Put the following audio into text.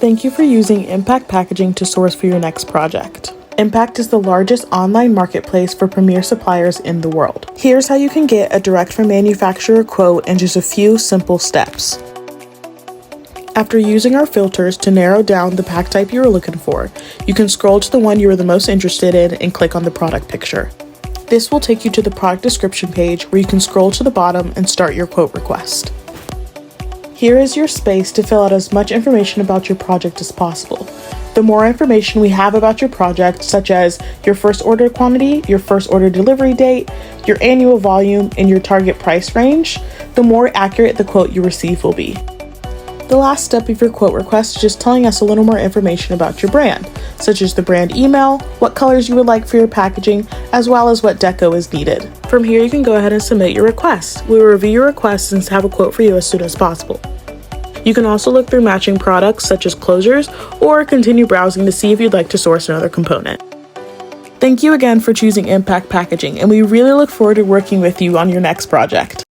Thank you for using Impacked Packaging to source for your next project. Impacked is the largest online marketplace for premier suppliers in the world. Here's how you can get a direct-from-manufaturer quote in just a few simple steps. After using our filters to narrow down the pack type you are looking for, you can scroll to the one you are the most interested in and click on the product picture. This will take you to the product description page where you can scroll to the bottom and start your quote request. Here is your space to fill out as much information about your project as possible. The more information we have about your project, such as your first order quantity, your first order delivery date, your annual volume, and your target price range, the more accurate the quote you receive will be. The last step of your quote request is just telling us a little more information about your brand, such as the brand email, what colors you would like for your packaging, as well as what deco is needed. From here, you can go ahead and submit your request. We will review your request and have a quote for you as soon as possible. You can also look through matching products such as closures or continue browsing to see if you'd like to source another component. Thank you again for choosing Impacked Packaging, and we really look forward to working with you on your next project.